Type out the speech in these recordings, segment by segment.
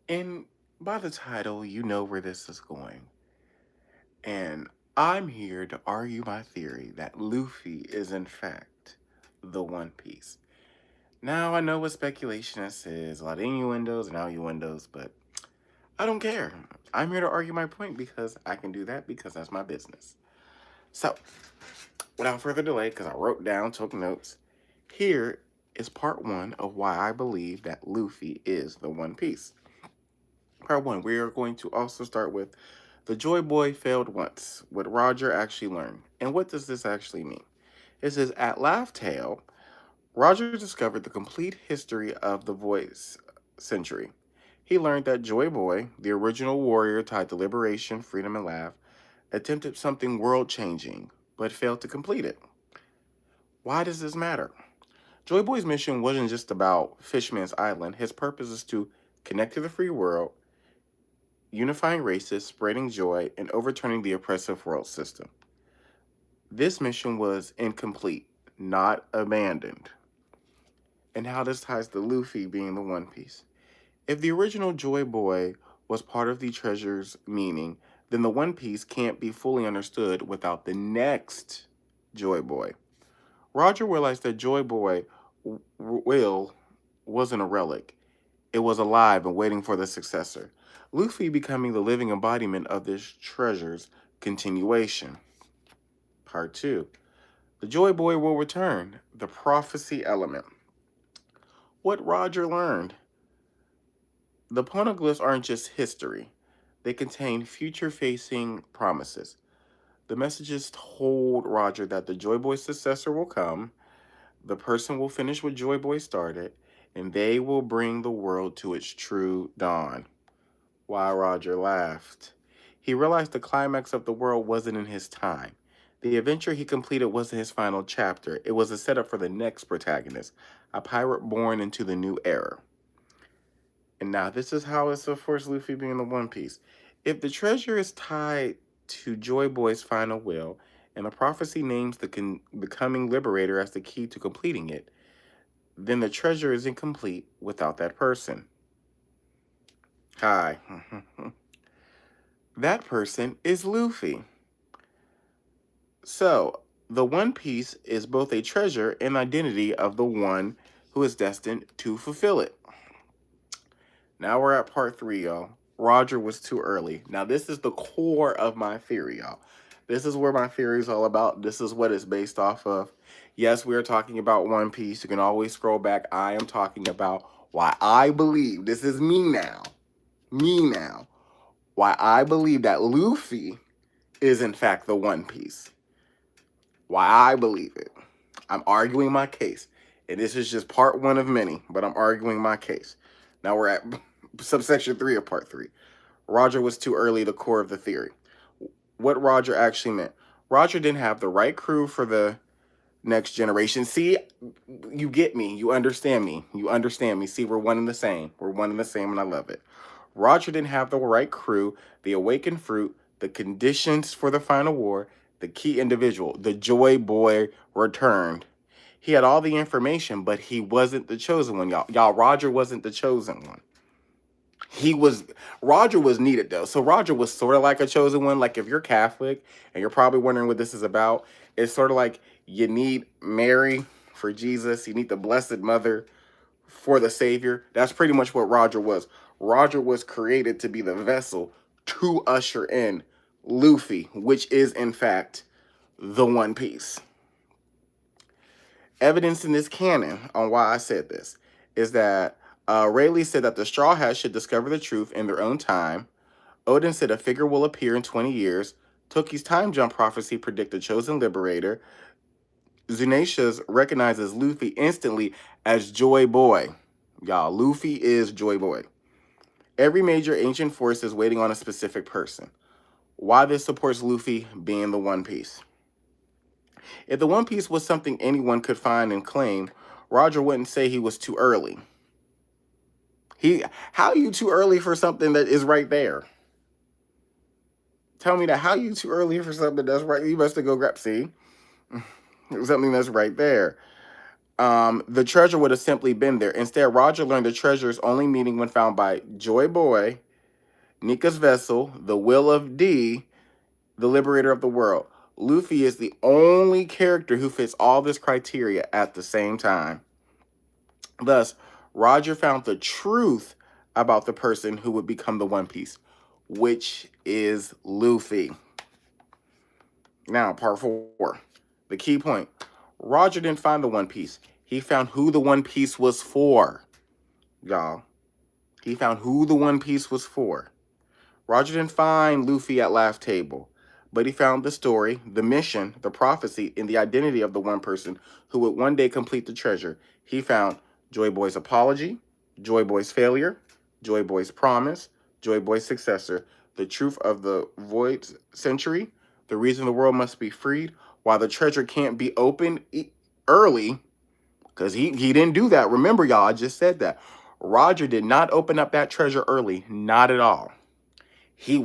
And by the title, you know where this is going. And I'm here to argue my theory that Luffy is, in fact, the One Piece. Now, I know what speculationists is, a lot of innuendos and outnuendos, but I don't care. I'm here to argue my point because I can do that because that's my business. So, without further delay, because I wrote down, took notes, here is part one of why I believe that Luffy is the One Piece. Part one, we are going to also start with the Joy Boy failed once, what Roger actually learned. And what does this actually mean? It says, at Laugh Tale, Roger discovered the complete history of the Voice Century. He learned that Joy Boy, the original warrior tied to liberation, freedom, and laugh, attempted something world changing, but failed to complete it. Why does this matter? Joy Boy's mission wasn't just about Fishman's Island. His purpose is to connect to the free world, unifying races, spreading joy, and overturning the oppressive world system. This mission was incomplete, not abandoned. And how this ties to Luffy being the One Piece. If the original Joy Boy was part of the treasure's meaning, then the One Piece can't be fully understood without the next Joy Boy. Roger realized that Joy Boy Will wasn't a relic. It was alive and waiting for the successor. Luffy becoming the living embodiment of this treasure's continuation. Part 2. The Joy Boy will return. The prophecy element. What Roger learned. The poneglyphs aren't just history. They contain future-facing promises. The messages told Roger that the Joy Boy successor will come, the person will finish what Joy Boy started, and they will bring the world to its true dawn. Why Roger laughed. He realized the climax of the world wasn't in his time. The adventure he completed wasn't his final chapter. It was a setup for the next protagonist, a pirate born into the new era. And now this is how it's, of course, Luffy being the One Piece. If the treasure is tied to Joy Boy's final will, and the prophecy names the coming liberator as the key to completing it, then the treasure is incomplete without that person. Hi. That person is Luffy. So, the One Piece is both a treasure and identity of the one who is destined to fulfill it. Now we're at part 3, y'all. Roger was too early. Now, this is the core of my theory, y'all. This is where my theory is all about. This is what it's based off of. Yes, we are talking about One Piece. You can always scroll back. I am talking about why I believe, this is me now, why I believe that Luffy is in fact the One Piece. Why I believe it. I'm arguing my case. And this is just part 1 of many, but I'm arguing my case. Now we're at subsection 3 of part 3. Roger was too early, the core of the theory. What Roger actually meant. Roger didn't have the right crew for the next generation. See, you get me. You understand me. You understand me. See, we're one and the same. We're one and the same, and I love it. Roger didn't have the right crew, the awakened fruit, the conditions for the final war, the key individual. The Joy Boy returned. He had all the information, but he wasn't the chosen one, y'all. Y'all, Roger wasn't the chosen one. Roger was needed, though. So Roger was sort of like a chosen one. Like, if you're Catholic and you're probably wondering what this is about, it's sort of like you need Mary for Jesus. You need the Blessed Mother for the Savior. That's pretty much what Roger was. Roger was created to be the vessel to usher in Luffy, which is, in fact, the One Piece. Evidence in this canon on why I said this is that Rayleigh said that the Straw Hats should discover the truth in their own time. Odin said a figure will appear in 20 years. Toki's time jump prophecy predicted chosen liberator. Zunatia's recognizes Luffy instantly as Joy Boy. Y'all, Luffy is Joy Boy. Every major ancient force is waiting on a specific person. Why this supports Luffy being the One Piece. If the One Piece was something anyone could find and claim, Roger wouldn't say he was too early. How are you too early for something that is right there? Tell me that. How are you too early for something that's right? You must go grab, see? Something that's right there. the treasure would have simply been there. Instead, Roger learned the treasure is only meaning when found by Joy Boy, Nika's vessel, the will of D, the liberator of the world. Luffy is the only character who fits all this criteria at the same time. Thus, Roger found the truth about the person who would become the One Piece, which is Luffy. Now, part 4. The key point. Roger didn't find the One Piece. He found who the One Piece was for. Y'all. He found who the One Piece was for. Roger didn't find Luffy at Laugh Table, but he found the story, the mission, the prophecy, and the identity of the one person who would one day complete the treasure. He found Joy Boy's apology, Joy Boy's failure, Joy Boy's promise, Joy Boy's successor, the truth of the void century, the reason the world must be freed, why the treasure can't be opened early, because he didn't do that. Remember, y'all, I just said that. Roger did not open up that treasure early, not at all. He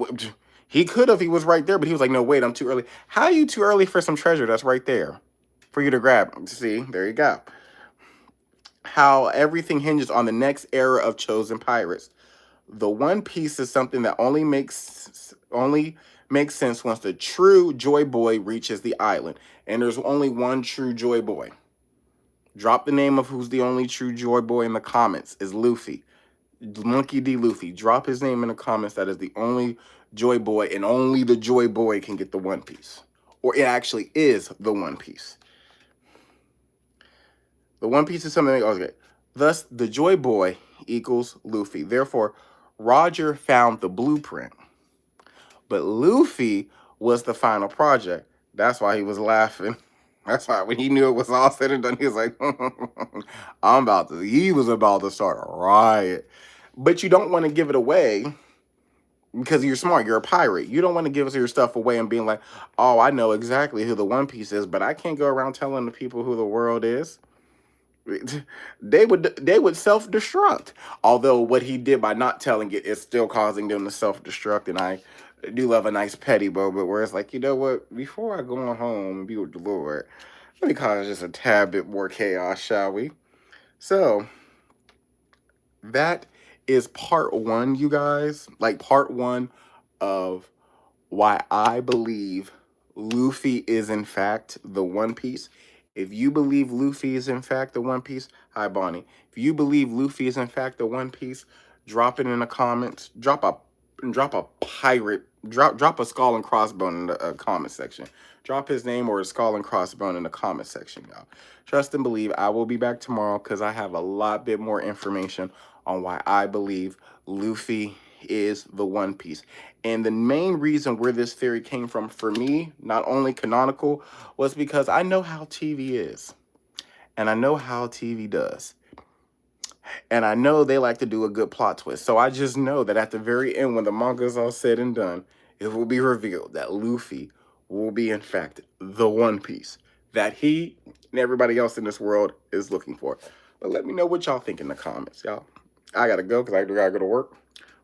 could have. He was right there, but he was like, no, wait, I'm too early. How are you too early for some treasure that's right there for you to grab? See, there you go. How everything hinges on the next era of chosen pirates. The One Piece is something that only makes sense once the true Joy Boy reaches the island. And there's only one true Joy Boy. Drop the name of who's the only true Joy Boy in the comments. Is Luffy. Monkey D. Luffy. Drop his name in the comments. That is the only Joy Boy, and only the Joy Boy can get the One Piece. Or it actually is the One Piece. The One Piece is something. Okay. Thus, the Joy Boy equals Luffy. Therefore, Roger found the blueprint. But Luffy was the final project. That's why he was laughing. That's why when he knew it was all said and done, he was like, he was about to start a riot. But you don't want to give it away because you're smart. You're a pirate. You don't want to give your stuff away and being like, oh, I know exactly who the One Piece is, but I can't go around telling the people who the world is. They would self-destruct. Although what he did by not telling it is still causing them to self-destruct. And I do love a nice petty moment where it's like, you know what? Before I go on home and be with the Lord, let me cause just a tad bit more chaos, shall we? So that is part 1, you guys. Like part 1 of why I believe Luffy is in fact the One Piece. If you believe Luffy is in fact the One Piece, hi Bonnie. If you believe Luffy is in fact the One Piece, drop it in the comments. Drop a pirate. Drop a skull and crossbone in the comment section. Drop his name or a skull and crossbone in the comment section, y'all. Trust and believe. I will be back tomorrow because I have a lot bit more information on why I believe Luffy is the One Piece. And the main reason where this theory came from for me, not only canonical, was because I know how TV is. And I know how TV does. And I know they like to do a good plot twist. So I just know that at the very end, when the manga is all said and done, it will be revealed that Luffy will be, in fact, the One Piece that he and everybody else in this world is looking for. But let me know what y'all think in the comments, y'all. I got to go because I got to go to work.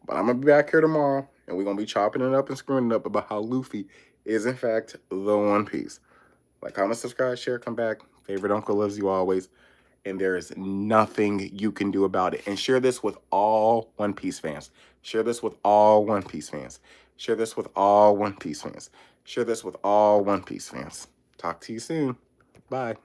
But I'm going to be back here tomorrow, and we're going to be chopping it up and screwing it up about how Luffy is, in fact, the One Piece. Like, comment, subscribe, share, come back. Favorite uncle loves you always. And there is nothing you can do about it. And share this with all One Piece fans. Share this with all One Piece fans. Share this with all One Piece fans. Share this with all One Piece fans. Talk to you soon. Bye.